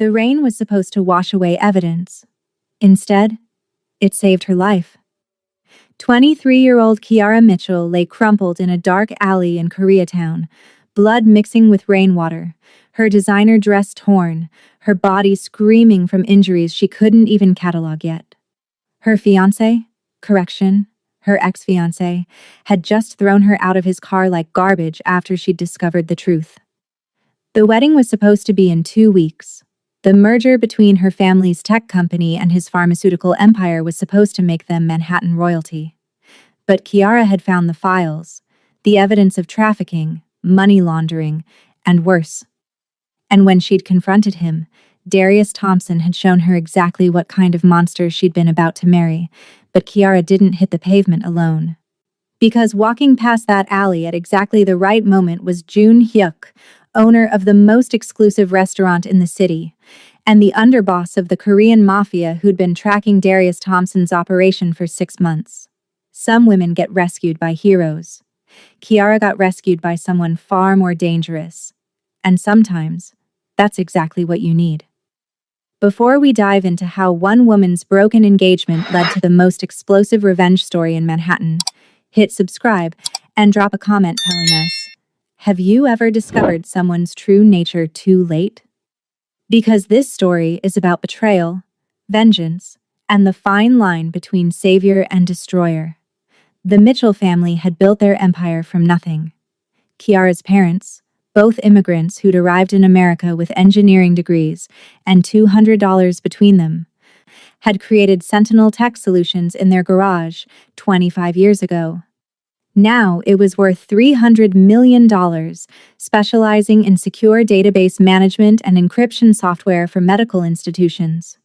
The rain was supposed to wash away evidence. Instead, it saved her life. 23-year-old Kiara Mitchell lay crumpled in a dark alley in Koreatown, blood mixing with rainwater, her designer dress torn, her body screaming from injuries she couldn't even catalog yet. Her her ex-fiancé, had just thrown her out of his car like garbage after she'd discovered the truth. The wedding was supposed to be in 2 weeks. The merger between her family's tech company and his pharmaceutical empire was supposed to make them Manhattan royalty. But Kiara had found the files, the evidence of trafficking, money laundering, and worse. And when she'd confronted him, Darius Thompson had shown her exactly what kind of monster she'd been about to marry, but Kiara didn't hit the pavement alone. Because walking past that alley at exactly the right moment was Jun Hyuk, owner of the most exclusive restaurant in the city, and the underboss of the Korean Mafia who'd been tracking Darius Thompson's operation for 6 months. Some women get rescued by heroes. Kiara got rescued by someone far more dangerous. And sometimes, that's exactly what you need. Before we dive into how one woman's broken engagement led to the most explosive revenge story in Manhattan, hit subscribe and drop a comment telling us, have you ever discovered someone's true nature too late? Because this story is about betrayal, vengeance, and the fine line between savior and destroyer. The Mitchell family had built their empire from nothing. Kiara's parents, both immigrants who'd arrived in America with engineering degrees and $200 between them, had created Sentinel Tech Solutions in their garage 25 years ago. Now it was worth $300 million, specializing in secure database management and encryption software for medical institutions.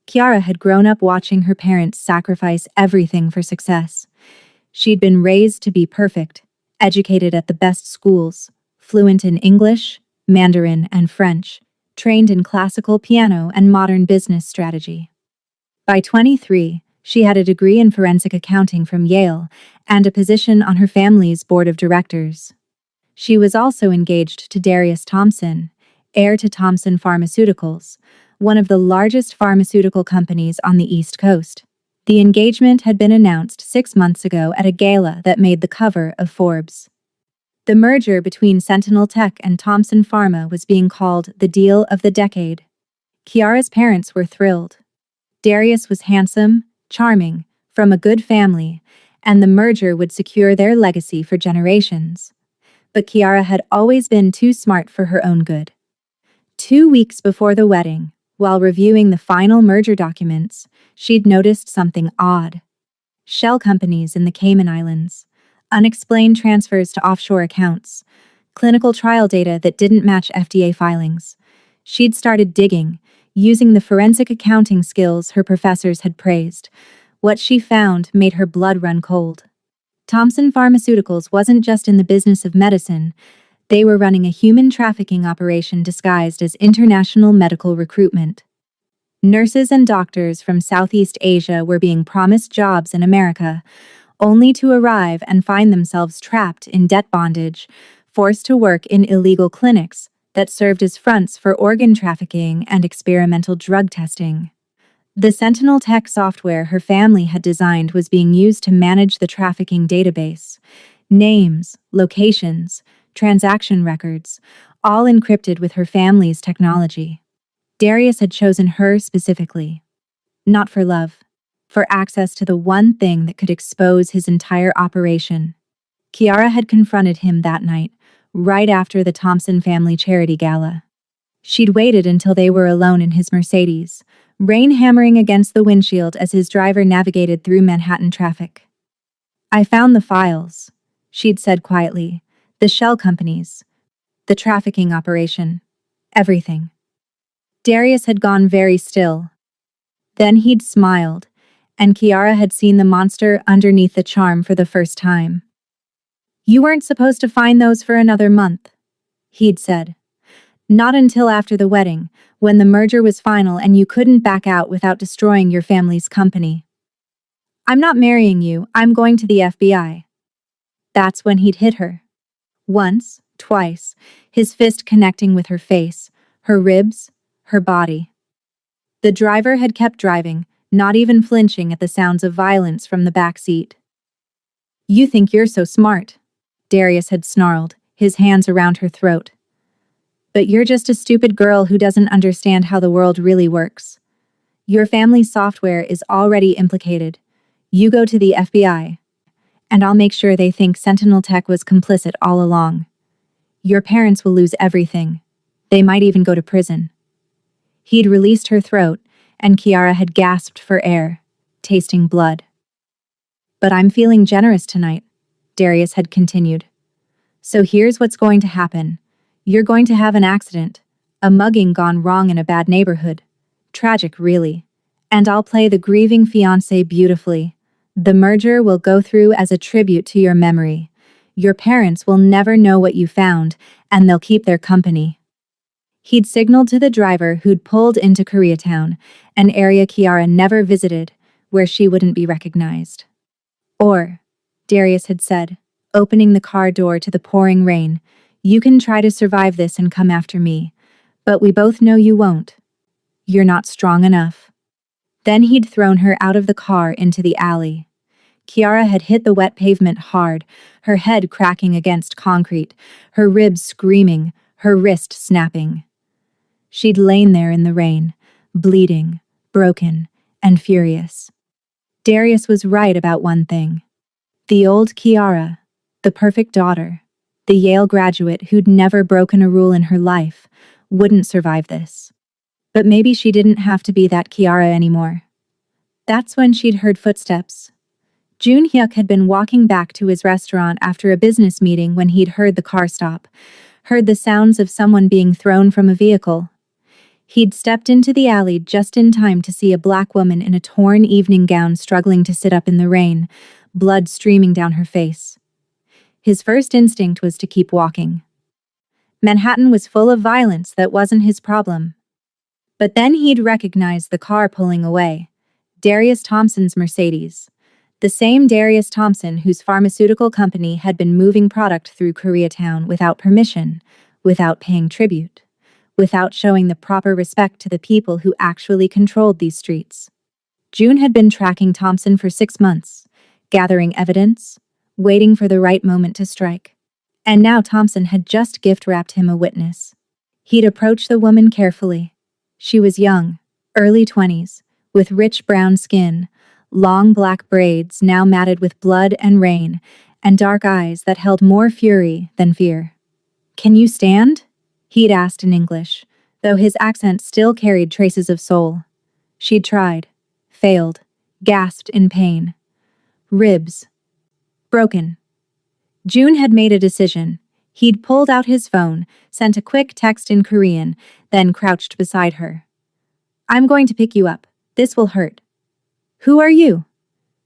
Kiara had grown up watching her parents sacrifice everything for success. She'd been raised to be perfect, educated at the best schools, fluent in English, Mandarin, and French, trained in classical piano and modern business strategy. By 23, she had a degree in forensic accounting from Yale and a position on her family's board of directors. She was also engaged to Darius Thompson, heir to Thompson Pharmaceuticals, one of the largest pharmaceutical companies on the East Coast. The engagement had been announced 6 months ago at a gala that made the cover of Forbes. The merger between Sentinel Tech and Thompson Pharma was being called the deal of the decade. Kiara's parents were thrilled. Darius was handsome, charming, from a good family, and the merger would secure their legacy for generations. But Kiara had always been too smart for her own good. 2 weeks before the wedding, while reviewing the final merger documents, she'd noticed something odd. Shell companies in the Cayman Islands, unexplained transfers to offshore accounts, clinical trial data that didn't match FDA filings. She'd started digging, using the forensic accounting skills her professors had praised. What she found made her blood run cold. Thompson Pharmaceuticals wasn't just in the business of medicine. They were running a human trafficking operation disguised as international medical recruitment. Nurses and doctors from Southeast Asia were being promised jobs in America, only to arrive and find themselves trapped in debt bondage, forced to work in illegal clinics that served as fronts for organ trafficking and experimental drug testing. The Sentinel Tech software her family had designed was being used to manage the trafficking database. Names, locations, transaction records, all encrypted with her family's technology. Darius had chosen her specifically. Not for love, for access to the one thing that could expose his entire operation. Kiara had confronted him that night, right after the Thompson family charity gala. She'd waited until they were alone in his Mercedes, rain hammering against the windshield as his driver navigated through Manhattan traffic. I found the files, she'd said quietly. The shell companies, the trafficking operation, everything. Darius had gone very still. Then he'd smiled, and Kiara had seen the monster underneath the charm for the first time. You weren't supposed to find those for another month, he'd said. Not until after the wedding, when the merger was final and you couldn't back out without destroying your family's company. I'm not marrying you, I'm going to the FBI. That's when he'd hit her. Once, twice, his fist connecting with her face, her ribs, her body. The driver had kept driving, not even flinching at the sounds of violence from the back seat. "You think you're so smart," Darius had snarled, his hands around her throat. "But you're just a stupid girl who doesn't understand how the world really works. Your family's software is already implicated. You go to the FBI, and I'll make sure they think Sentinel Tech was complicit all along. Your parents will lose everything. They might even go to prison." He'd released her throat, and Kiara had gasped for air, tasting blood. "But I'm feeling generous tonight," Darius had continued. "So here's what's going to happen. You're going to have an accident, a mugging gone wrong in a bad neighborhood. Tragic, really. And I'll play the grieving fiancé beautifully. The merger will go through as a tribute to your memory. Your parents will never know what you found, and they'll keep their company." He'd signaled to the driver who'd pulled into Koreatown, an area Kiara never visited, where she wouldn't be recognized. "Or," Darius had said, opening the car door to the pouring rain, "you can try to survive this and come after me. But we both know you won't. You're not strong enough." Then he'd thrown her out of the car into the alley. Kiara had hit the wet pavement hard, her head cracking against concrete, her ribs screaming, her wrist snapping. She'd lain there in the rain, bleeding, broken, and furious. Darius was right about one thing. The old Kiara, the perfect daughter, the Yale graduate who'd never broken a rule in her life, wouldn't survive this. But maybe she didn't have to be that Kiara anymore. That's when she'd heard footsteps. Jun Hyuk had been walking back to his restaurant after a business meeting when he'd heard the car stop, heard the sounds of someone being thrown from a vehicle. He'd stepped into the alley just in time to see a black woman in a torn evening gown struggling to sit up in the rain, blood streaming down her face. His first instinct was to keep walking. Manhattan was full of violence that wasn't his problem. But then he'd recognized the car pulling away. Darius Thompson's Mercedes. The same Darius Thompson whose pharmaceutical company had been moving product through Koreatown without permission, without paying tribute, without showing the proper respect to the people who actually controlled these streets. June had been tracking Thompson for 6 months, gathering evidence, waiting for the right moment to strike. And now Thompson had just gift-wrapped him a witness. He'd approached the woman carefully. She was young, early 20s, with rich brown skin, long black braids now matted with blood and rain, and dark eyes that held more fury than fear. "Can you stand?" he'd asked in English, though his accent still carried traces of soul. She'd tried, failed, gasped in pain. Ribs. Broken. June had made a decision. He'd pulled out his phone, sent a quick text in Korean, then crouched beside her. "I'm going to pick you up. This will hurt." "Who are you?"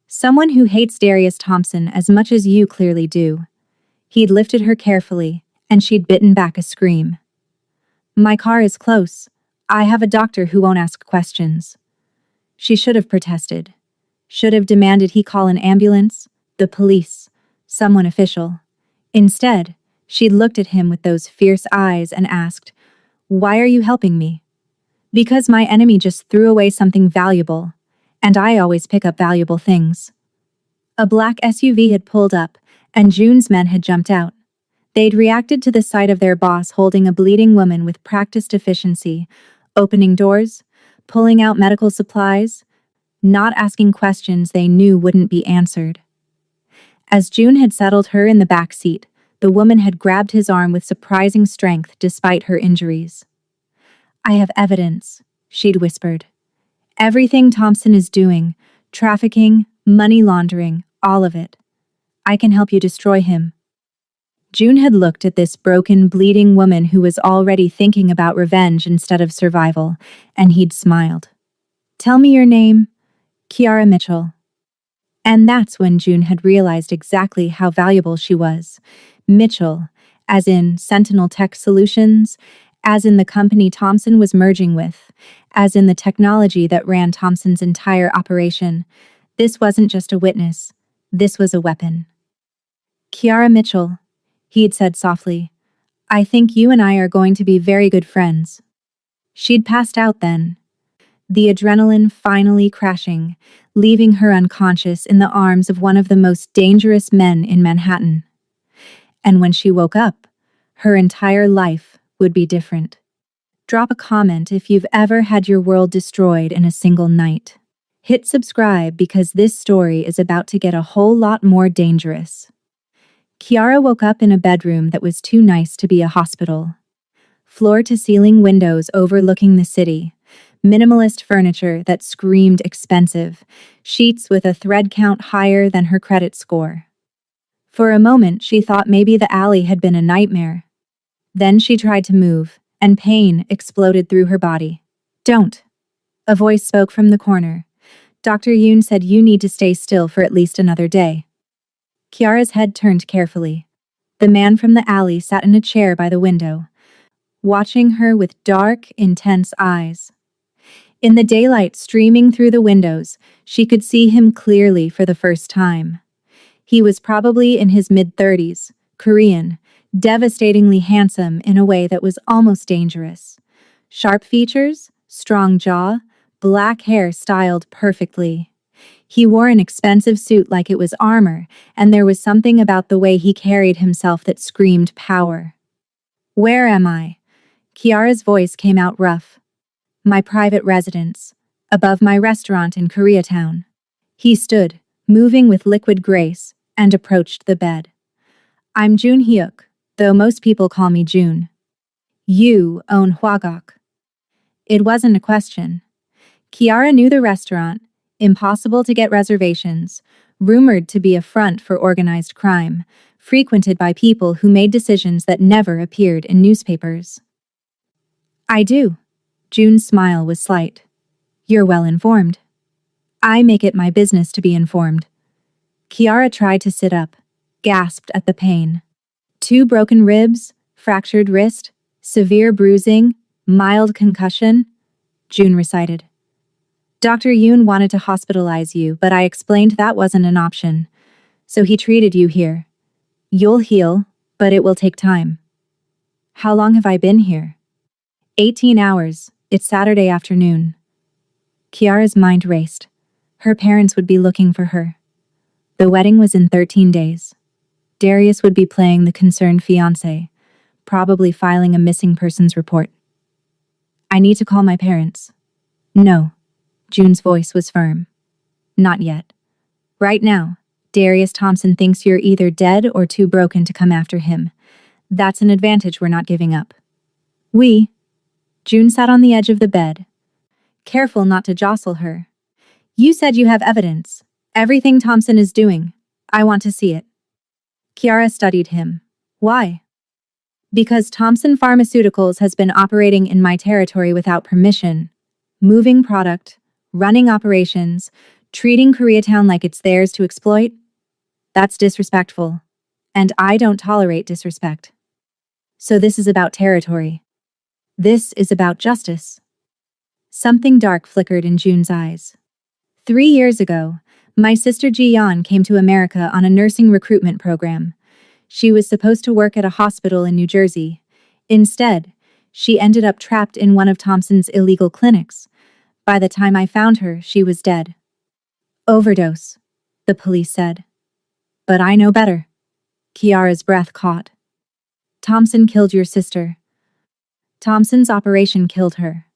"Someone who hates Darius Thompson as much as you clearly do." He'd lifted her carefully, and she'd bitten back a scream. "My car is close. I have a doctor who won't ask questions." She should have protested. Should have demanded he call an ambulance, the police, someone official. Instead, she'd looked at him with those fierce eyes and asked, "Why are you helping me?" "Because my enemy just threw away something valuable, and I always pick up valuable things." A black SUV had pulled up, and June's men had jumped out. They'd reacted to the sight of their boss holding a bleeding woman with practiced efficiency, opening doors, pulling out medical supplies, not asking questions they knew wouldn't be answered. As June had settled her in the back seat, the woman had grabbed his arm with surprising strength despite her injuries. "I have evidence," she'd whispered. "Everything Thompson is doing, trafficking, money laundering, all of it. I can help you destroy him." June had looked at this broken, bleeding woman who was already thinking about revenge instead of survival, and he'd smiled. "Tell me your name." "Kiara Mitchell." And that's when June had realized exactly how valuable she was. Mitchell, as in Sentinel Tech Solutions, as in the company Thompson was merging with, as in the technology that ran Thompson's entire operation. This wasn't just a witness. This was a weapon. "Kiara Mitchell," he had said softly, "I think you and I are going to be very good friends." She'd passed out then, the adrenaline finally crashing, leaving her unconscious in the arms of one of the most dangerous men in Manhattan. And when she woke up, her entire life would be different. Drop a comment if you've ever had your world destroyed in a single night. Hit subscribe because this story is about to get a whole lot more dangerous. Kiara woke up in a bedroom that was too nice to be a hospital. Floor-to-ceiling windows overlooking the city, minimalist furniture that screamed expensive, sheets with a thread count higher than her credit score. For a moment, she thought maybe the alley had been a nightmare. Then she tried to move, and pain exploded through her body. "Don't." A voice spoke from the corner. "Dr. Yoon said you need to stay still for at least another day." Kiara's head turned carefully. The man from the alley sat in a chair by the window, watching her with dark, intense eyes. In the daylight streaming through the windows, she could see him clearly for the first time. He was probably in his mid-30s, Korean, devastatingly handsome in a way that was almost dangerous. Sharp features, strong jaw, black hair styled perfectly. He wore an expensive suit like it was armor, and there was something about the way he carried himself that screamed power. "Where am I?" Kiara's voice came out rough. "My private residence, above my restaurant in Koreatown." He stood, moving with liquid grace, and approached the bed. "I'm Jun Hyuk, though most people call me June. You own Hwagok." It wasn't a question. Kiara knew the restaurant, impossible to get reservations, rumored to be a front for organized crime, frequented by people who made decisions that never appeared in newspapers. "I do." June's smile was slight. "You're well informed." "I make it my business to be informed." Kiara tried to sit up, gasped at the pain. 2 broken ribs, fractured wrist, severe bruising, mild concussion, June recited. "Dr. Yoon wanted to hospitalize you, but I explained that wasn't an option. So he treated you here. You'll heal, but it will take time." "How long have I been here?" 18 hours. It's Saturday afternoon." Kiara's mind raced. Her parents would be looking for her. The wedding was in 13 days. Darius would be playing the concerned fiancé, probably filing a missing persons report. "I need to call my parents." "No." June's voice was firm. "Not yet. Right now, Darius Thompson thinks you're either dead or too broken to come after him. That's an advantage we're not giving up." June sat on the edge of the bed, careful not to jostle her. "You said you have evidence. Everything Thompson is doing. I want to see it." Kiara studied him. "Why?" "Because Thompson Pharmaceuticals has been operating in my territory without permission, moving product, running operations, treating Koreatown like it's theirs to exploit. That's disrespectful. And I don't tolerate disrespect. So this is about territory. This is about justice." Something dark flickered in June's eyes. 3 years ago, my sister Ji-yeon came to America on a nursing recruitment program. She was supposed to work at a hospital in New Jersey. Instead, she ended up trapped in one of Thompson's illegal clinics. By the time I found her, she was dead. "Overdose," the police said. "But I know better." Kiara's breath caught. "Thompson killed your sister." "Thompson's operation killed her.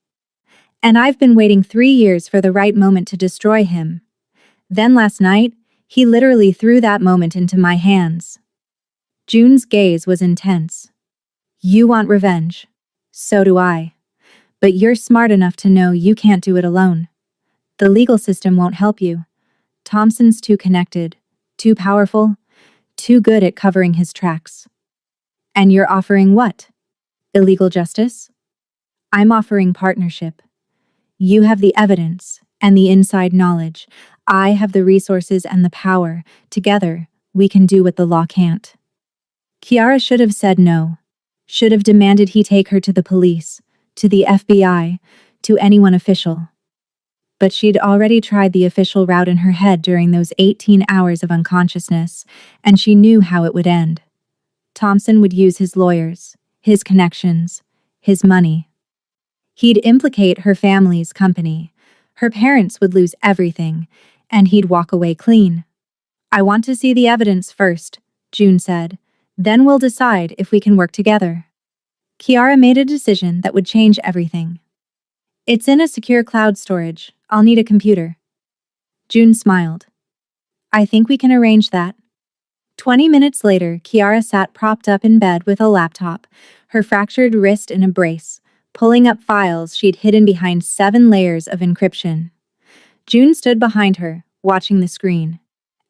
And I've been waiting 3 years for the right moment to destroy him. Then last night, he literally threw that moment into my hands." June's gaze was intense. "You want revenge. So do I. But you're smart enough to know you can't do it alone. The legal system won't help you. Thompson's too connected, too powerful, too good at covering his tracks. And you're offering what? Illegal justice? I'm offering partnership. You have the evidence and the inside knowledge. I have the resources and the power. Together, we can do what the law can't." Kiara should have said no. Should have demanded he take her to the police, to the FBI, to anyone official. But she'd already tried the official route in her head during those 18 hours of unconsciousness, and she knew how it would end. Thompson would use his lawyers, his connections, his money. He'd implicate her family's company. Her parents would lose everything, and he'd walk away clean. I want to see the evidence first, June said. Then we'll decide if we can work together. Kiara made a decision that would change everything. It's in a secure cloud storage. I'll need a computer. June smiled. I think we can arrange that. 20 minutes later, Kiara sat propped up in bed with a laptop, her fractured wrist in a brace, pulling up files she'd hidden behind 7 layers of encryption. June stood behind her, watching the screen.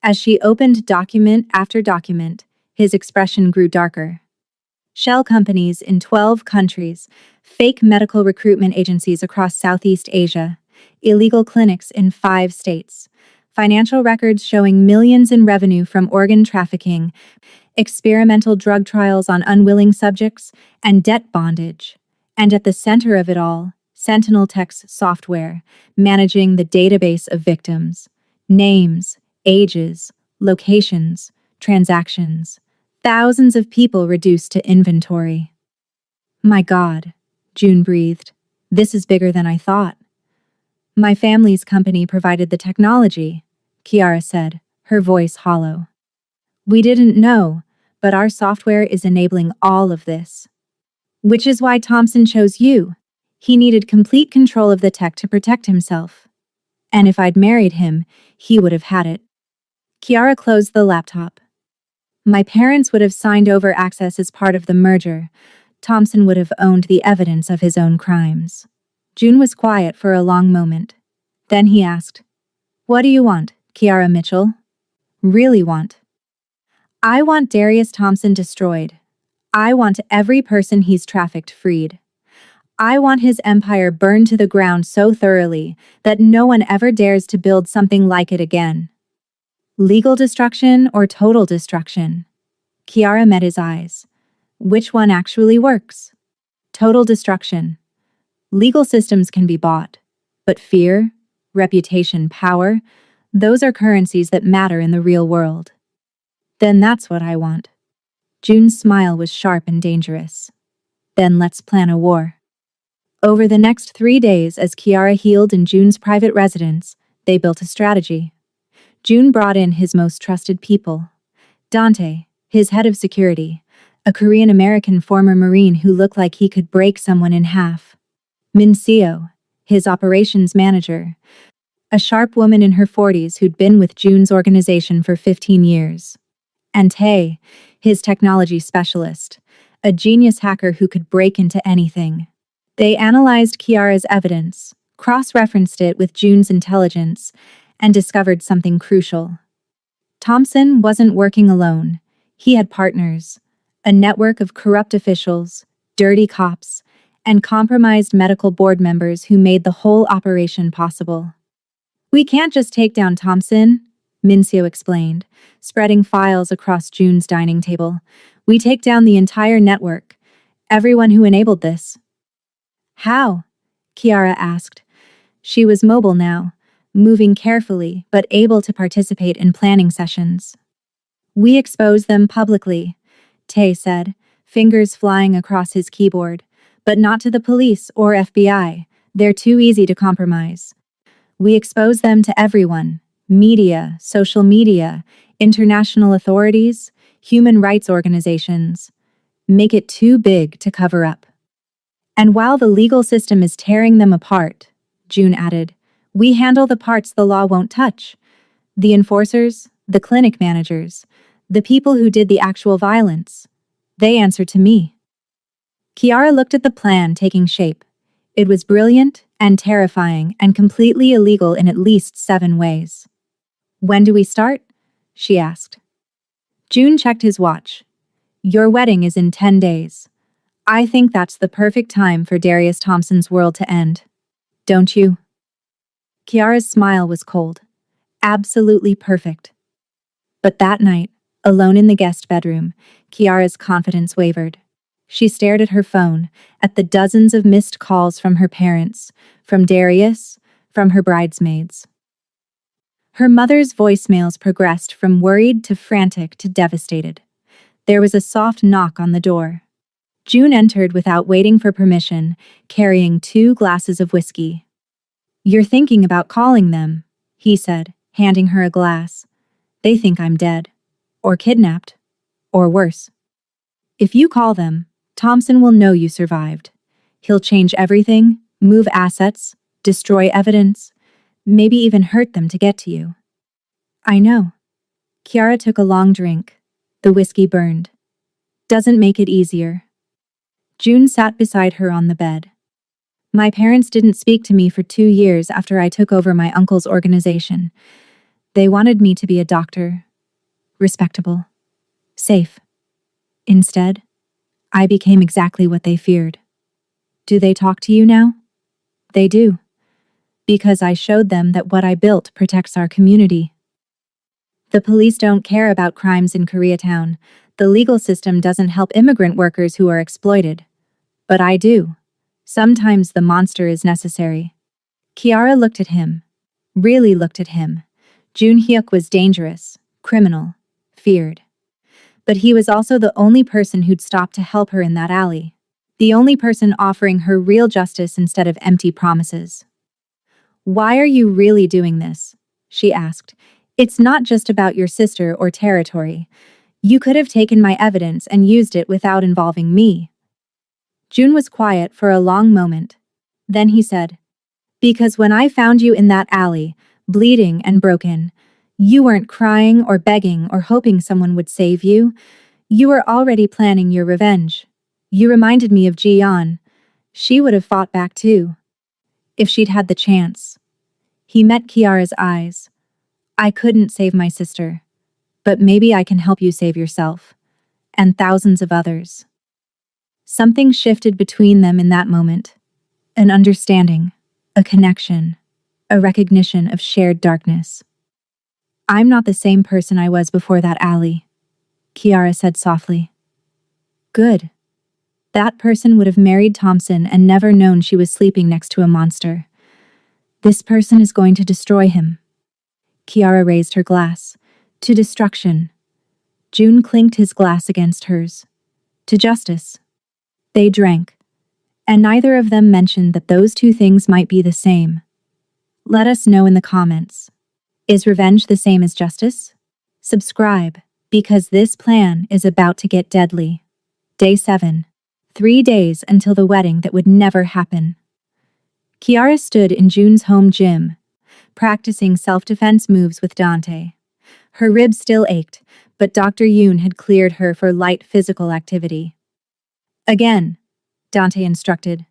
As she opened document after document, his expression grew darker. Shell companies in 12 countries, fake medical recruitment agencies across Southeast Asia, illegal clinics in 5 states, financial records showing millions in revenue from organ trafficking, experimental drug trials on unwilling subjects, and debt bondage. And at the center of it all, Sentinel Tech's software, managing the database of victims, names, ages, locations, transactions. Thousands of people reduced to inventory. My God, June breathed. This is bigger than I thought. My family's company provided the technology, Kiara said, her voice hollow. We didn't know, but our software is enabling all of this. Which is why Thompson chose you. He needed complete control of the tech to protect himself. And if I'd married him, he would have had it. Kiara closed the laptop. My parents would have signed over access as part of the merger. Thompson would have owned the evidence of his own crimes. June was quiet for a long moment. Then he asked, What do you want, Kiara Mitchell? Really want? I want Darius Thompson destroyed. I want every person he's trafficked freed. I want his empire burned to the ground so thoroughly that no one ever dares to build something like it again. Legal destruction or total destruction? Kiara met his eyes. Which one actually works? Total destruction. Legal systems can be bought, but fear, reputation, power, those are currencies that matter in the real world. Then that's what I want. June's smile was sharp and dangerous. Then let's plan a war. Over the next 3 days, as Kiara healed in June's private residence, they built a strategy. June brought in his most trusted people. Dante, his head of security, a Korean-American former Marine who looked like he could break someone in half. Minseo, his operations manager, a sharp woman in her 40s who'd been with June's organization for 15 years. And Tae, his technology specialist, a genius hacker who could break into anything. They analyzed Kiara's evidence, cross-referenced it with June's intelligence, and discovered something crucial. Thompson wasn't working alone. He had partners, a network of corrupt officials, dirty cops, and compromised medical board members who made the whole operation possible. We can't just take down Thompson, Minseo explained, spreading files across June's dining table. We take down the entire network, everyone who enabled this. How? Kiara asked. She was mobile now, moving carefully but able to participate in planning sessions. We expose them publicly, Tae said, fingers flying across his keyboard, but not to the police or FBI. They're too easy to compromise. We expose them to everyone, media, social media, international authorities, human rights organizations. Make it too big to cover up. And while the legal system is tearing them apart, June added, we handle the parts the law won't touch. The enforcers, the clinic managers, the people who did the actual violence. They answer to me. Kiara looked at the plan taking shape. It was brilliant and terrifying and completely illegal in at least 7 ways. When do we start? She asked. June checked his watch. Your wedding is in 10 days. I think that's the perfect time for Darius Thompson's world to end. Don't you? Kiara's smile was cold. Absolutely perfect. But that night, alone in the guest bedroom, Kiara's confidence wavered. She stared at her phone, at the dozens of missed calls from her parents, from Darius, from her bridesmaids. Her mother's voicemails progressed from worried to frantic to devastated. There was a soft knock on the door. June entered without waiting for permission, carrying 2 glasses of whiskey. "You're thinking about calling them," he said, handing her a glass. "They think I'm dead. Or kidnapped. Or worse. If you call them, Thompson will know you survived. He'll change everything, move assets, destroy evidence, maybe even hurt them to get to you." "I know." Kiara took a long drink. The whiskey burned. "Doesn't make it easier." June sat beside her on the bed. "My parents didn't speak to me for 2 years after I took over my uncle's organization. They wanted me to be a doctor. Respectable. Safe. Instead, I became exactly what they feared." "Do they talk to you now?" "They do. Because I showed them that what I built protects our community. The police don't care about crimes in Koreatown. The legal system doesn't help immigrant workers who are exploited. But I do. Sometimes the monster is necessary." Kiara looked at him. Really looked at him. Jun Hyuk was dangerous, criminal, feared. But he was also the only person who'd stop to help her in that alley. The only person offering her real justice instead of empty promises. "Why are you really doing this?" she asked. "It's not just about your sister or territory. You could have taken my evidence and used it without involving me." June was quiet for a long moment. Then he said, "Because when I found you in that alley, bleeding and broken, you weren't crying or begging or hoping someone would save you. You were already planning your revenge. You reminded me of Ji-yeon. She would have fought back too. If she'd had the chance." He met Kiara's eyes. "I couldn't save my sister. But maybe I can help you save yourself. And thousands of others." Something shifted between them in that moment. An understanding, a connection, a recognition of shared darkness. "I'm not the same person I was before that alley," Kiara said softly. "Good. That person would have married Thompson and never known she was sleeping next to a monster. This person is going to destroy him." Kiara raised her glass. "To destruction." June clinked his glass against hers. "To justice." They drank. And neither of them mentioned that those two things might be the same. Let us know in the comments. Is revenge the same as justice? Subscribe, because this plan is about to get deadly. Day 7. 3 days until the wedding that would never happen. Kiara stood in June's home gym, practicing self-defense moves with Dante. Her ribs still ached, but Dr. Yoon had cleared her for light physical activity. "Again," Dante instructed.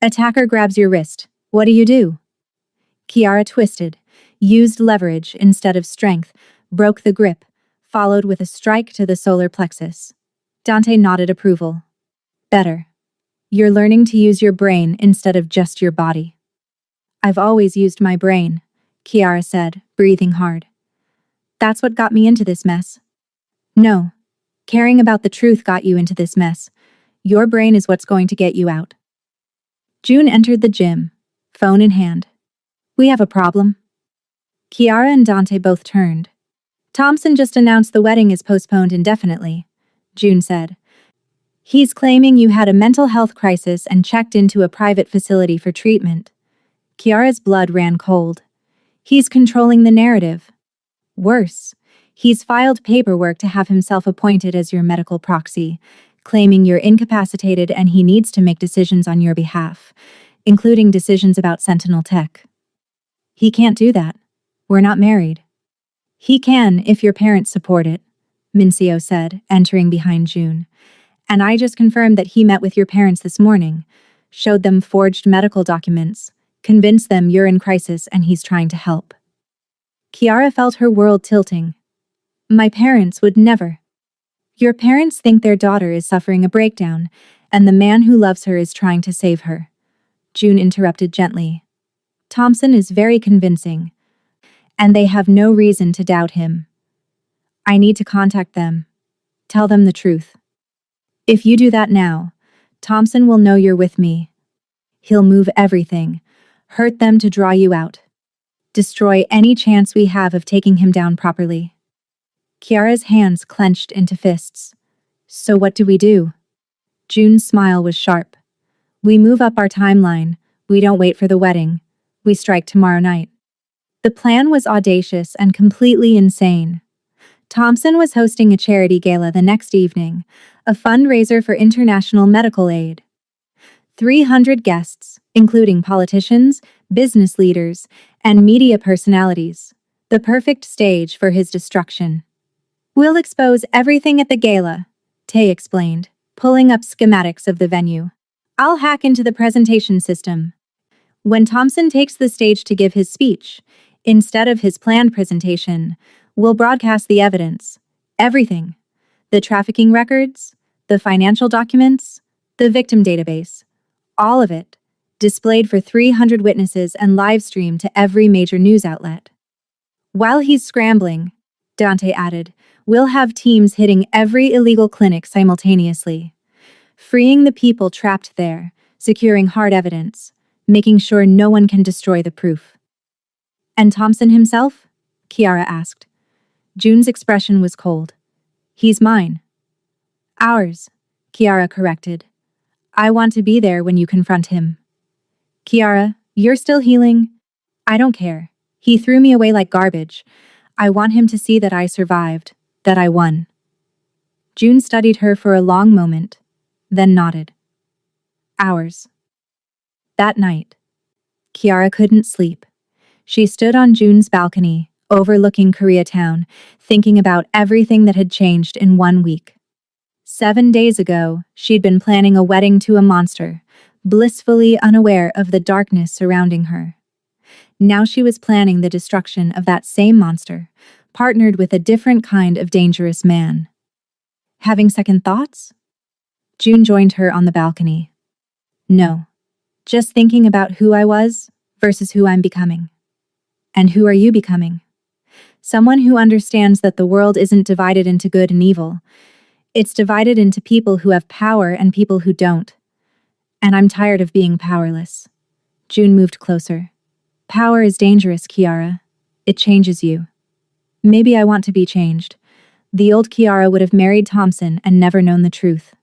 "Attacker grabs your wrist. What do you do?" Kiara twisted, used leverage instead of strength, broke the grip, followed with a strike to the solar plexus. Dante nodded approval. "Better. You're learning to use your brain instead of just your body." "I've always used my brain," Kiara said, breathing hard. "That's what got me into this mess." "No. Caring about the truth got you into this mess. Your brain is what's going to get you out." June entered the gym, phone in hand. "We have a problem." Kiara and Dante both turned. "Thompson just announced the wedding is postponed indefinitely," June said. "He's claiming you had a mental health crisis and checked into a private facility for treatment." Kiara's blood ran cold. "He's controlling the narrative. Worse, he's filed paperwork to have himself appointed as your medical proxy, claiming you're incapacitated and he needs to make decisions on your behalf, including decisions about Sentinel Tech." "He can't do that. We're not married." "He can if your parents support it," Mincio said, entering behind June. "And I just confirmed that he met with your parents this morning, showed them forged medical documents, convinced them you're in crisis and he's trying to help." Kiara felt her world tilting. "My parents would never." "Your parents think their daughter is suffering a breakdown, and the man who loves her is trying to save her," June interrupted gently. "Thompson is very convincing, and they have no reason to doubt him. I need to contact them. Tell them the truth. If you do that now, Thompson will know you're with me. He'll move everything, hurt them to draw you out. Destroy any chance we have of taking him down properly." Kiara's hands clenched into fists. "So what do we do?" June's smile was sharp. We move up our timeline. We don't wait for the wedding. We strike tomorrow night. The plan was audacious and completely insane. Thompson was hosting a charity gala the next evening, a fundraiser for international medical aid. 300 guests, including politicians, business leaders, and media personalities. The perfect stage for his destruction. We'll expose everything at the gala, Tay explained, pulling up schematics of the venue. I'll hack into the presentation system. When Thompson takes the stage to give his speech, instead of his planned presentation, we'll broadcast the evidence. Everything. The trafficking records, the financial documents, the victim database. All of it, displayed for 300 witnesses and live streamed to every major news outlet. While he's scrambling, Dante added, we'll have teams hitting every illegal clinic simultaneously, freeing the people trapped there, securing hard evidence, making sure no one can destroy the proof. And Thompson himself? Kiara asked. June's expression was cold. He's mine. Ours, Kiara corrected. I want to be there when you confront him. Kiara, you're still healing? I don't care. He threw me away like garbage. I want him to see that I survived, that I won. June studied her for a long moment, then nodded. Ours. That night, Kiara couldn't sleep. She stood on June's balcony, overlooking Koreatown, thinking about everything that had changed in 1 week. 7 days ago, she'd been planning a wedding to a monster, blissfully unaware of the darkness surrounding her. Now she was planning the destruction of that same monster, partnered with a different kind of dangerous man. Having second thoughts? June joined her on the balcony. No, just thinking about who I was versus who I'm becoming. And who are you becoming? Someone who understands that the world isn't divided into good and evil. It's divided into people who have power and people who don't. And I'm tired of being powerless. June moved closer. Power is dangerous, Kiara. It changes you. Maybe I want to be changed. The old Kiara would have married Thompson and never known the truth.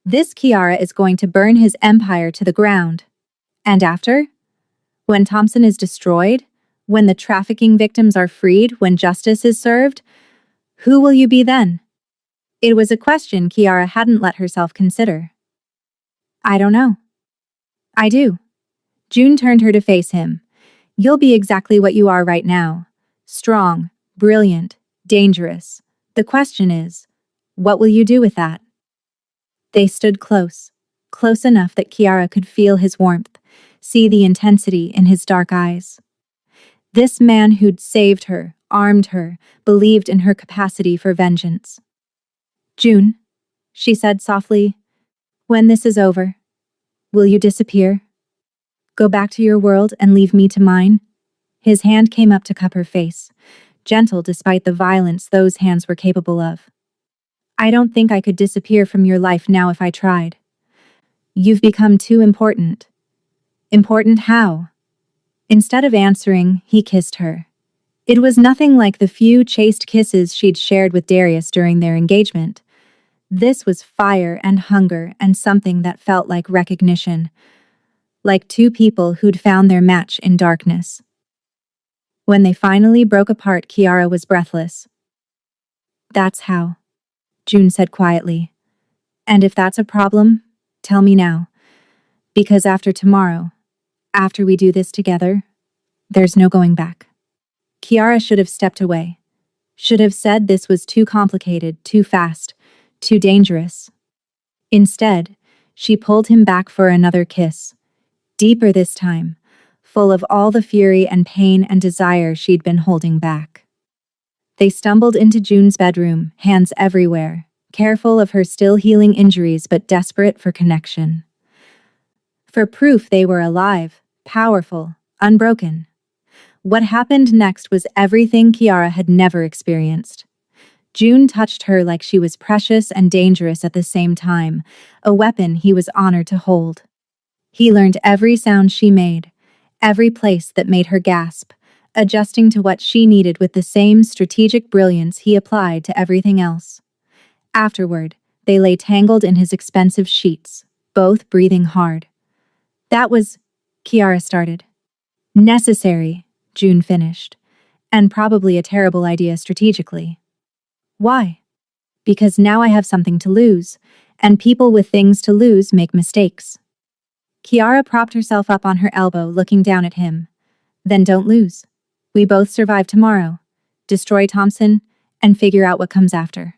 This Kiara is going to burn his empire to the ground. And after? When Thompson is destroyed? When the trafficking victims are freed? When justice is served? Who will you be then? It was a question Kiara hadn't let herself consider. I don't know. I do. June turned her to face him. You'll be exactly what you are right now. Strong, brilliant, dangerous. The question is, what will you do with that? They stood close enough that Kiara could feel his warmth, see the intensity in his dark eyes. This man who'd saved her, armed her, believed in her capacity for vengeance. June, she said softly, when this is over, will you disappear? Go back to your world and leave me to mine? His hand came up to cup her face, gentle despite the violence those hands were capable of. I don't think I could disappear from your life now if I tried. You've become too important. Important how? Instead of answering, he kissed her. It was nothing like the few chaste kisses she'd shared with Darius during their engagement. This was fire and hunger and something that felt like recognition, like two people who'd found their match in darkness. When they finally broke apart, Kiara was breathless. That's how, June said quietly. And if that's a problem, tell me now. Because after tomorrow, after we do this together, there's no going back. Kiara should have stepped away. Should have said this was too complicated, too fast, too dangerous. Instead, she pulled him back for another kiss. Deeper this time, full of all the fury and pain and desire she'd been holding back. They stumbled into June's bedroom, hands everywhere, careful of her still healing injuries but desperate for connection. For proof they were alive, powerful, unbroken. What happened next was everything Kiara had never experienced. June touched her like she was precious and dangerous at the same time, a weapon he was honored to hold. He learned every sound she made, every place that made her gasp, adjusting to what she needed with the same strategic brilliance he applied to everything else. Afterward, They lay tangled in his expensive sheets, both breathing hard. That was, Kiara started. Necessary, June finished. And probably a terrible idea strategically. Why? Because now I have something to lose, and people with things to lose make mistakes. Kiara propped herself up on her elbow, looking down at him. Then don't lose. We both survive tomorrow. Destroy Thompson, and figure out what comes after.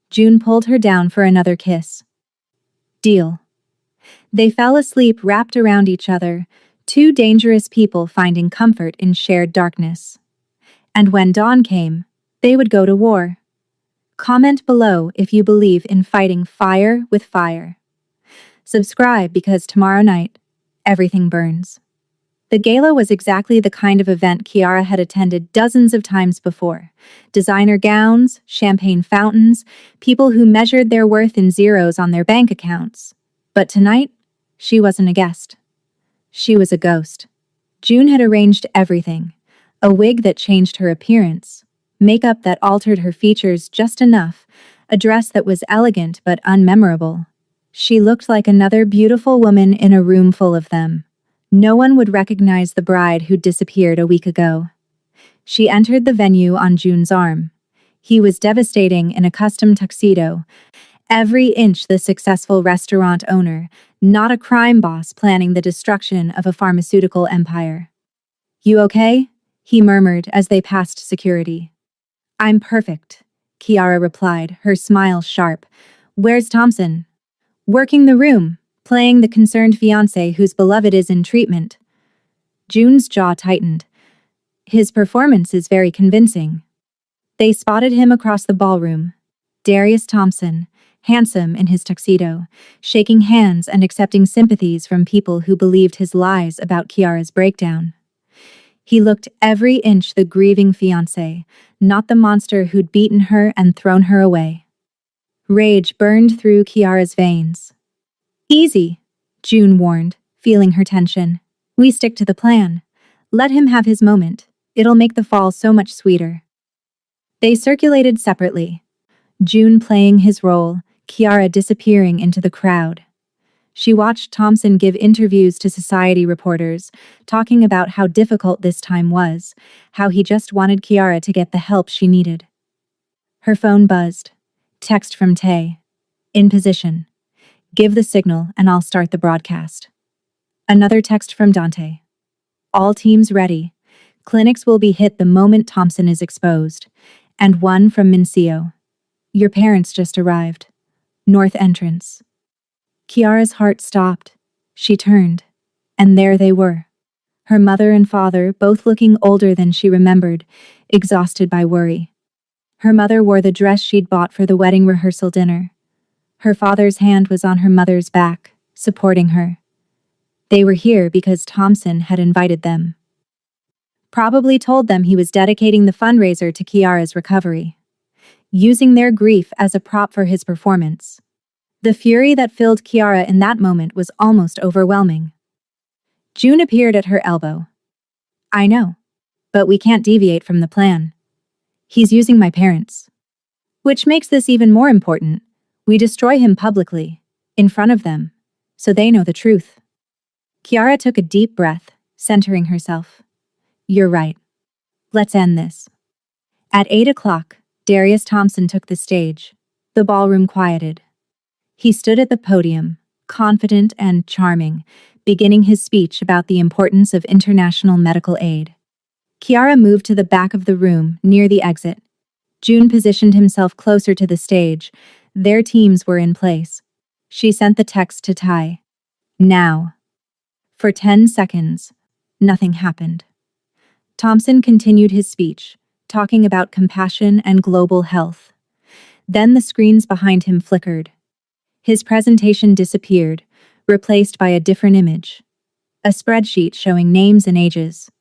June pulled her down for another kiss. Deal. They fell asleep wrapped around each other, two dangerous people finding comfort in shared darkness. And when dawn came, they would go to war. Comment below if you believe in fighting fire with fire. Subscribe because tomorrow night, everything burns. The gala was exactly the kind of event Kiara had attended dozens of times before. Designer gowns, champagne fountains, people who measured their worth in zeros on their bank accounts. But tonight, she wasn't a guest. She was a ghost. June had arranged everything. A wig that changed her appearance, makeup that altered her features just enough, a dress that was elegant but unmemorable. She looked like another beautiful woman in a room full of them. No one would recognize the bride who'd disappeared a week ago. She entered the venue on June's arm. He was devastating in a custom tuxedo, every inch the successful restaurant owner, not a crime boss planning the destruction of a pharmaceutical empire. You okay? He murmured as they passed security. I'm perfect, Kiara replied, her smile sharp. Where's Thompson? Working the room, playing the concerned fiancé whose beloved is in treatment. June's jaw tightened. His performance is very convincing. They spotted him across the ballroom. Darius Thompson, handsome in his tuxedo, shaking hands and accepting sympathies from people who believed his lies about Kiara's breakdown. He looked every inch the grieving fiancé, not the monster who'd beaten her and thrown her away. Rage burned through Kiara's veins. Easy, June warned, feeling her tension. We stick to the plan. Let him have his moment. It'll make the fall so much sweeter. They circulated separately. June playing his role, Kiara disappearing into the crowd. She watched Thompson give interviews to society reporters, talking about how difficult this time was, how he just wanted Kiara to get the help she needed. Her phone buzzed. Text from Tay. In position. Give the signal and I'll start the broadcast. Another text from Dante. All teams ready. Clinics will be hit the moment Thompson is exposed. And one from Mincio. Your parents just arrived. North entrance. Kiara's heart stopped. She turned. And there they were. Her mother and father, both looking older than she remembered, exhausted by worry. Her mother wore the dress she'd bought for the wedding rehearsal dinner. Her father's hand was on her mother's back, supporting her. They were here because Thompson had invited them. Probably told them he was dedicating the fundraiser to Kiara's recovery, using their grief as a prop for his performance. The fury that filled Kiara in that moment was almost overwhelming. June appeared at her elbow. I know, but we can't deviate from the plan. He's using my parents. Which makes this even more important. We destroy him publicly, in front of them, so they know the truth. Kiara took a deep breath, centering herself. You're right. Let's end this. At 8 o'clock, Darius Thompson took the stage. The ballroom quieted. He stood at the podium, confident and charming, beginning his speech about the importance of international medical aid. Kiara moved to the back of the room, near the exit. June positioned himself closer to the stage. Their teams were in place. She sent the text to Ty. Now. For 10 seconds, nothing happened. Thompson continued his speech, talking about compassion and global health. Then the screens behind him flickered. His presentation disappeared, replaced by a different image. A spreadsheet showing names and ages.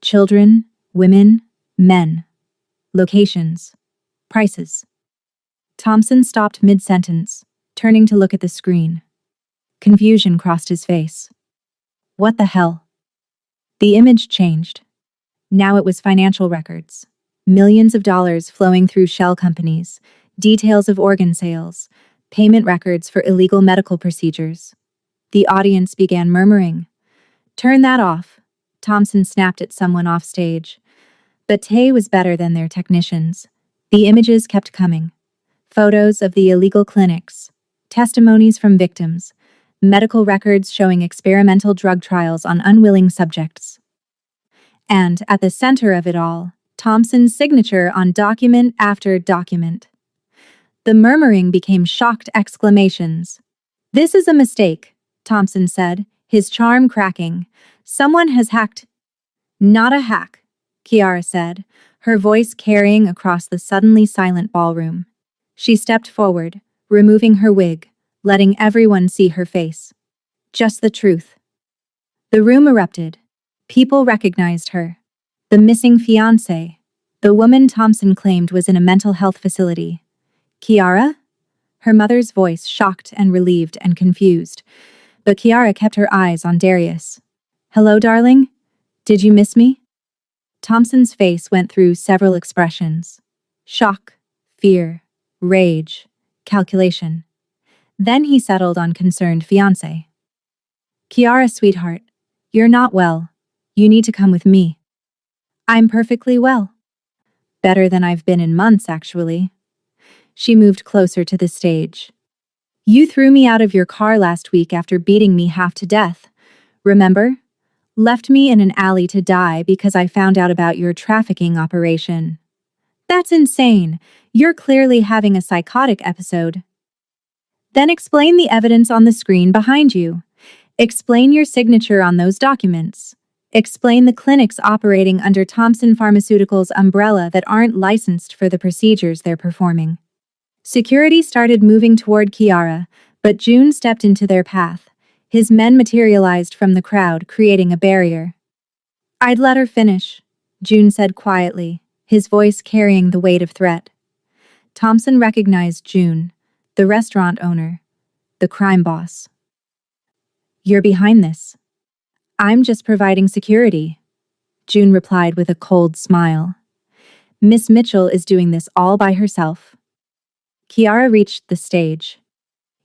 Children, women, men. Locations. Prices. Thompson stopped mid-sentence, turning to look at the screen. Confusion crossed his face. What the hell? The image changed. Now it was financial records. Millions of dollars flowing through shell companies, details of organ sales, payment records for illegal medical procedures. The audience began murmuring. "Turn that off," Thompson snapped at someone off stage. But Tay was better than their technicians. The images kept coming. Photos of the illegal clinics, testimonies from victims, medical records showing experimental drug trials on unwilling subjects. And, at the center of it all, Thompson's signature on document after document. The murmuring became shocked exclamations. "This is a mistake," Thompson said, his charm cracking. "Someone has hacked." "Not a hack," Kiara said, her voice carrying across the suddenly silent ballroom. She stepped forward, removing her wig, letting everyone see her face. "Just the truth." The room erupted. People recognized her. The missing fiancé, the woman Thompson claimed was in a mental health facility. "Kiara?" Her mother's voice shocked and relieved and confused. But Kiara kept her eyes on Darius. "Hello, darling? Did you miss me?" Thompson's face went through several expressions. Shock, fear, rage, calculation. Then he settled on concerned fiancé. "Kiara, sweetheart, you're not well. You need to come with me." "I'm perfectly well. Better than I've been in months, actually." She moved closer to the stage. "You threw me out of your car last week after beating me half to death. Remember? Left me in an alley to die because I found out about your trafficking operation. That's insane. You're clearly having a psychotic episode." "Then explain the evidence on the screen behind you. Explain your signature on those documents. Explain the clinics operating under Thompson Pharmaceuticals' umbrella that aren't licensed for the procedures they're performing." Security started moving toward Kiara, but June stepped into their path. His men materialized from the crowd, creating a barrier. "I'd let her finish," June said quietly, his voice carrying the weight of threat. Thompson recognized June, the restaurant owner, the crime boss. "You're behind this." "I'm just providing security," June replied with a cold smile. "Miss Mitchell is doing this all by herself." Kiara reached the stage.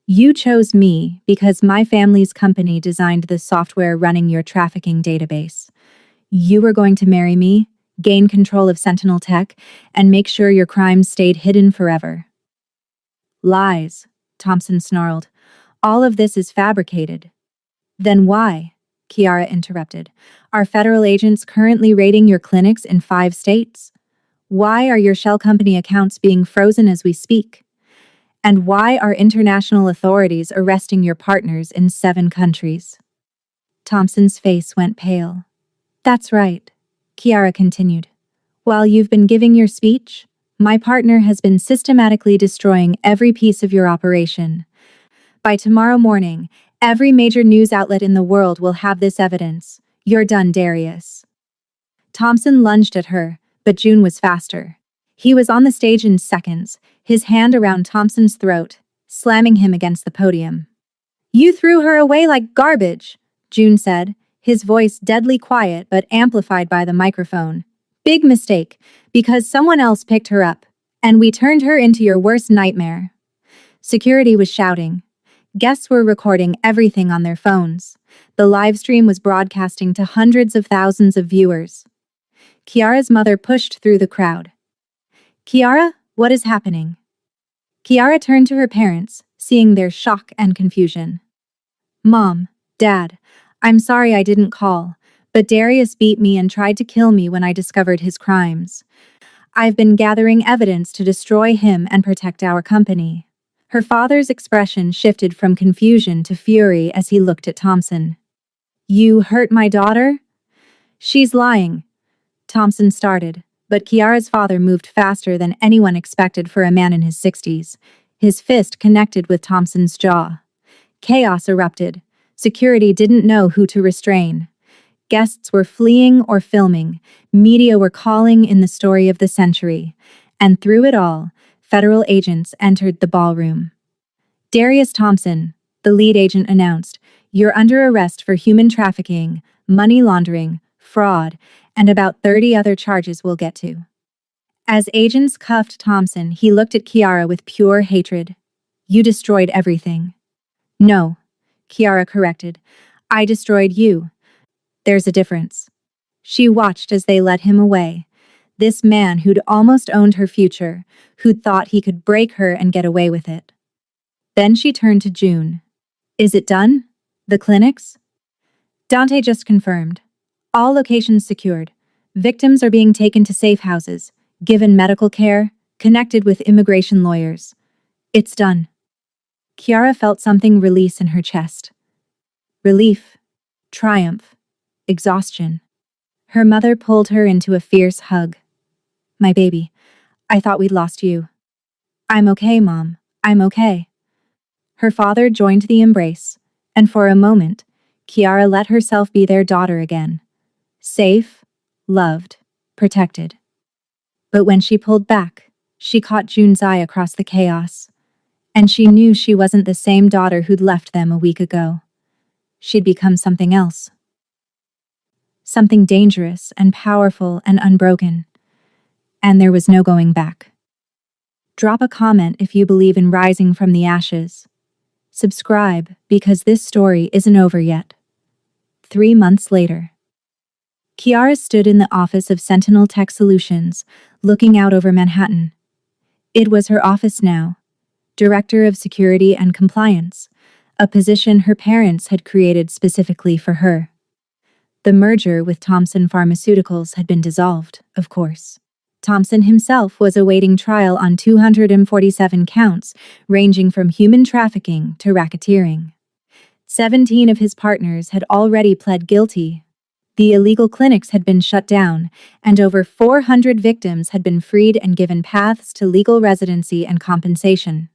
"You chose me because my family's company designed the software running your trafficking database. You were going to marry me, gain control of Sentinel Tech, and make sure your crimes stayed hidden forever." "Lies," Thompson snarled. "All of this is fabricated." "Then why," Kiara interrupted, "are federal agents currently raiding your clinics in 5 states? Why are your shell company accounts being frozen as we speak? And why are international authorities arresting your partners in 7 countries? Thompson's face went pale. "That's right," Kiara continued. "While you've been giving your speech, my partner has been systematically destroying every piece of your operation. By tomorrow morning, every major news outlet in the world will have this evidence. You're done, Darius." Thompson lunged at her, but June was faster. He was on the stage in seconds, his hand around Thompson's throat, slamming him against the podium. "You threw her away like garbage," June said, his voice deadly quiet but amplified by the microphone. "Big mistake, because someone else picked her up, and we turned her into your worst nightmare." Security was shouting. Guests were recording everything on their phones. The live stream was broadcasting to hundreds of thousands of viewers. Kiara's mother pushed through the crowd. "Kiara, what is happening?" Kiara turned to her parents, seeing their shock and confusion. "Mom, Dad, I'm sorry I didn't call, but Darius beat me and tried to kill me when I discovered his crimes. I've been gathering evidence to destroy him and protect our company." Her father's expression shifted from confusion to fury as he looked at Thompson. "You hurt my daughter?" "She's lying," Thompson started, but Kiara's father moved faster than anyone expected for a man in his 60s. His fist connected with Thompson's jaw. Chaos erupted. Security didn't know who to restrain. Guests were fleeing or filming. Media were calling in the story of the century. And through it all, federal agents entered the ballroom. "Darius Thompson," the lead agent announced, "you're under arrest for human trafficking, money laundering, fraud, and about 30 other charges we'll get to." As agents cuffed Thompson, he looked at Kiara with pure hatred. You destroyed everything. No, Kiara corrected. I destroyed you. There's a difference. She watched as they led him away. This man who'd almost owned her future, who'd thought he could break her and get away with it. Then she turned to June. Is it done? The clinics? Dante just confirmed. All locations secured. Victims are being taken to safe houses, given medical care, connected with immigration lawyers. It's done. Kiara felt something release in her chest. Relief, triumph, exhaustion. Her mother pulled her into a fierce hug. My baby, I thought we'd lost you. I'm okay, Mom. I'm okay. Her father joined the embrace, and for a moment, Kiara let herself be their daughter again. Safe, loved, protected. But when she pulled back, she caught June's eye across the chaos, and she knew she wasn't the same daughter who'd left them a week ago. She'd become something else. Something dangerous and powerful and unbroken. And there was no going back. Drop a comment if you believe in rising from the ashes. Subscribe because this story isn't over yet. 3 months later. Kiara stood in the office of Sentinel Tech Solutions, looking out over Manhattan. It was her office now, Director of Security and Compliance, a position her parents had created specifically for her. The merger with Thompson Pharmaceuticals had been dissolved, of course. Thompson himself was awaiting trial on 247 counts, ranging from human trafficking to racketeering. 17 of his partners had already pled guilty. The illegal clinics had been shut down, and over 400 victims had been freed and given paths to legal residency and compensation.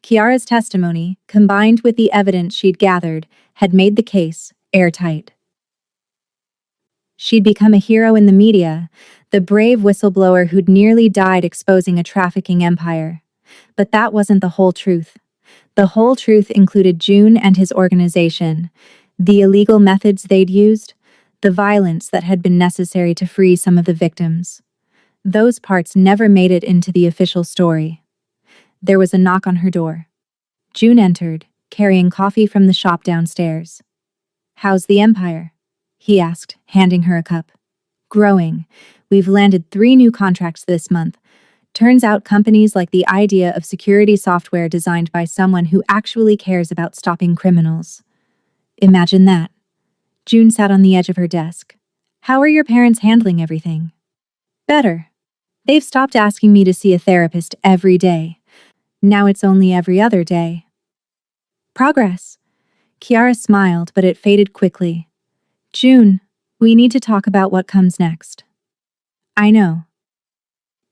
Kiara's testimony, combined with the evidence she'd gathered, had made the case airtight. She'd become a hero in the media, the brave whistleblower who'd nearly died exposing a trafficking empire. But that wasn't the whole truth. The whole truth included June and his organization, the illegal methods they'd used, the violence that had been necessary to free some of the victims. Those parts never made it into the official story. There was a knock on her door. June entered, carrying coffee from the shop downstairs. How's the empire? He asked, handing her a cup. Growing. We've landed 3 new contracts this month. Turns out companies like the idea of security software designed by someone who actually cares about stopping criminals. Imagine that. June sat on the edge of her desk. How are your parents handling everything? Better. They've stopped asking me to see a therapist every day. Now it's only every other day. Progress. Kiara smiled, but it faded quickly. June, we need to talk about what comes next. I know.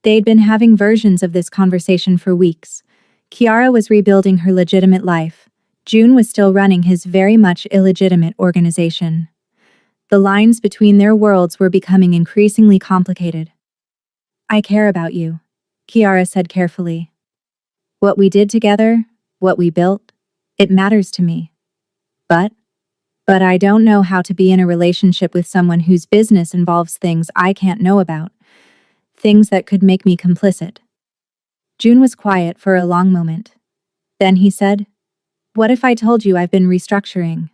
They'd been having versions of this conversation for weeks. Kiara was rebuilding her legitimate life. June was still running his very much illegitimate organization. The lines between their worlds were becoming increasingly complicated. I care about you, Kiara said carefully. What we did together, what we built, it matters to me. But I don't know how to be in a relationship with someone whose business involves things I can't know about. Things that could make me complicit. June was quiet for a long moment. Then he said, What if I told you I've been restructuring?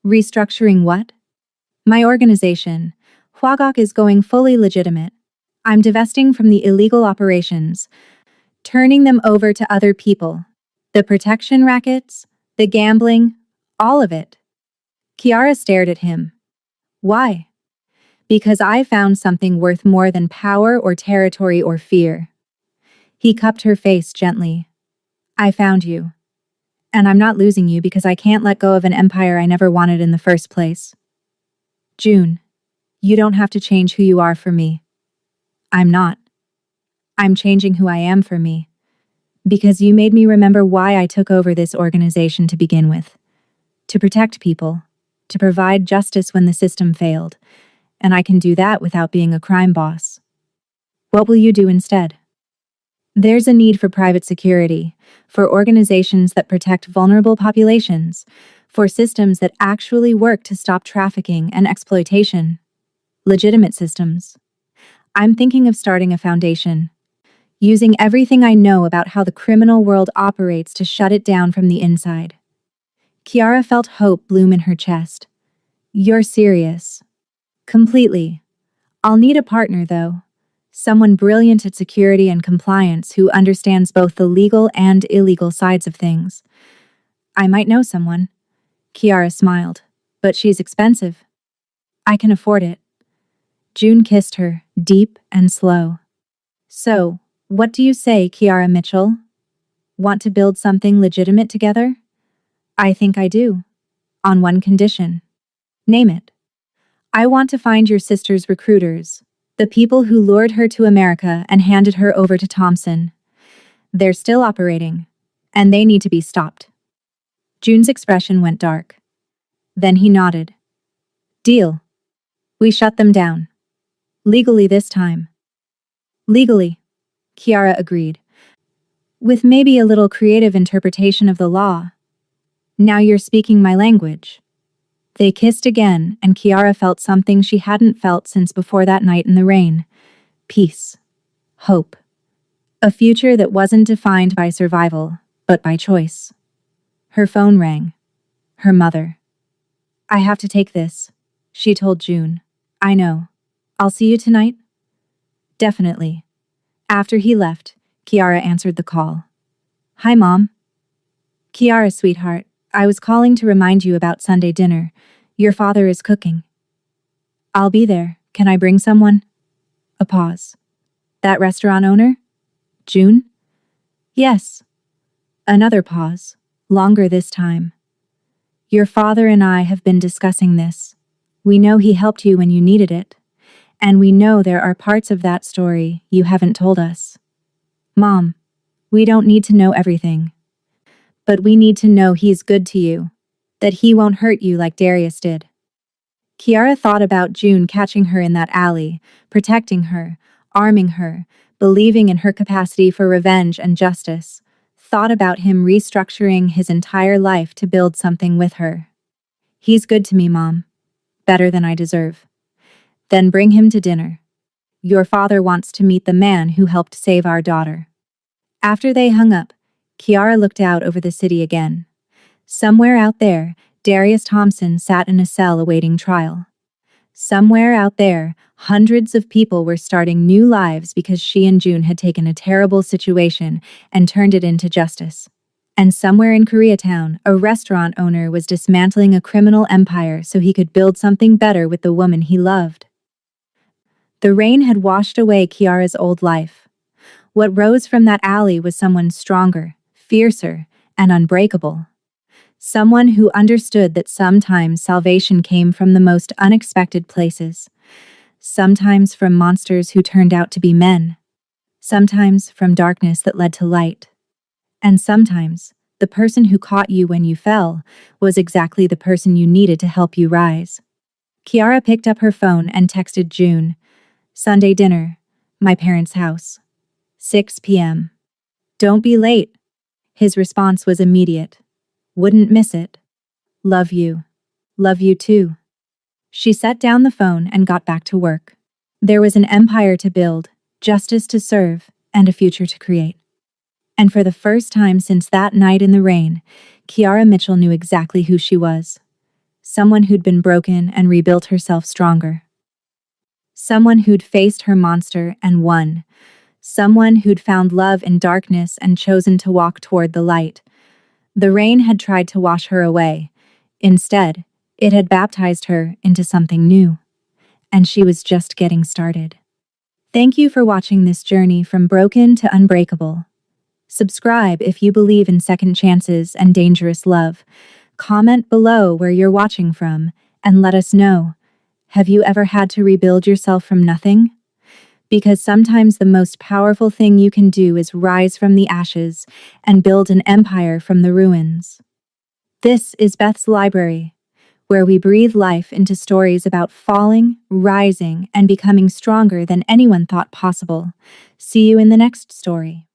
Restructuring what? My organization, Huagok, is going fully legitimate. I'm divesting from the illegal operations, turning them over to other people. The protection rackets, the gambling, all of it. Kiara stared at him. Why? Because I found something worth more than power or territory or fear. He cupped her face gently. I found you. And I'm not losing you because I can't let go of an empire I never wanted in the first place. June, you don't have to change who you are for me. I'm not. I'm changing who I am for me. Because you made me remember why I took over this organization to begin with. To protect people. To provide justice when the system failed. And I can do that without being a crime boss. What will you do instead? There's a need for private security, for organizations that protect vulnerable populations, for systems that actually work to stop trafficking and exploitation. Legitimate systems. I'm thinking of starting a foundation. using everything I know about how the criminal world operates to shut it down from the inside. Kiara felt hope bloom in her chest. You're serious. Completely. I'll need a partner, though. Someone brilliant at security and compliance who understands both the legal and illegal sides of things. I might know someone. Kiara smiled. But she's expensive. I can afford it. June kissed her, deep and slow. So, what do you say, Kiara Mitchell? Want to build something legitimate together? I think I do. On one condition. Name it. I want to find your sister's recruiters, the people who lured her to America and handed her over to Thompson. They're still operating, and they need to be stopped. June's expression went dark. Then he nodded. Deal. We shut them down. Legally this time. Legally, Kiara agreed. With maybe a little creative interpretation of the law. Now you're speaking my language. They kissed again, and Kiara felt something she hadn't felt since before that night in the rain. Peace. Hope. A future that wasn't defined by survival, but by choice. Her phone rang. Her mother. I have to take this, she told June. I know. I'll see you tonight? Definitely. After he left, Kiara answered the call. Hi, Mom. Kiara, sweetheart, I was calling to remind you about Sunday dinner. Your father is cooking. I'll be there. Can I bring someone? A pause. That restaurant owner? June? Yes. Another pause, longer this time. Your father and I have been discussing this. We know he helped you when you needed it. And we know there are parts of that story you haven't told us. Mom, we don't need to know everything. But we need to know he's good to you. That he won't hurt you like Darius did. Kiara thought about June catching her in that alley, protecting her, arming her, believing in her capacity for revenge and justice. Thought about him restructuring his entire life to build something with her. He's good to me, Mom. Better than I deserve. Then bring him to dinner. Your father wants to meet the man who helped save our daughter. After they hung up, Kiara looked out over the city again. Somewhere out there, Darius Thompson sat in a cell awaiting trial. Somewhere out there, hundreds of people were starting new lives because she and June had taken a terrible situation and turned it into justice. And somewhere in Koreatown, a restaurant owner was dismantling a criminal empire so he could build something better with the woman he loved. The rain had washed away Kiara's old life. What rose from that alley was someone stronger, fiercer, and unbreakable. Someone who understood that sometimes salvation came from the most unexpected places. Sometimes from monsters who turned out to be men. Sometimes from darkness that led to light. And sometimes, the person who caught you when you fell was exactly the person you needed to help you rise. Kiara picked up her phone and texted June. Sunday dinner. My parents' house. 6 p.m. Don't be late. His response was immediate. Wouldn't miss it. Love you. Love you too. She set down the phone and got back to work. There was an empire to build, justice to serve, and a future to create. And for the first time since that night in the rain, Kiara Mitchell knew exactly who she was. Someone who'd been broken and rebuilt herself stronger. Someone who'd faced her monster and won. Someone who'd found love in darkness and chosen to walk toward the light. The rain had tried to wash her away. Instead, it had baptized her into something new. And she was just getting started. Thank you for watching this journey from broken to unbreakable. Subscribe if you believe in second chances and dangerous love. Comment below where you're watching from, and let us know. Have you ever had to rebuild yourself from nothing? Because sometimes the most powerful thing you can do is rise from the ashes and build an empire from the ruins. This is Beth's Library, where we breathe life into stories about falling, rising, and becoming stronger than anyone thought possible. See you in the next story.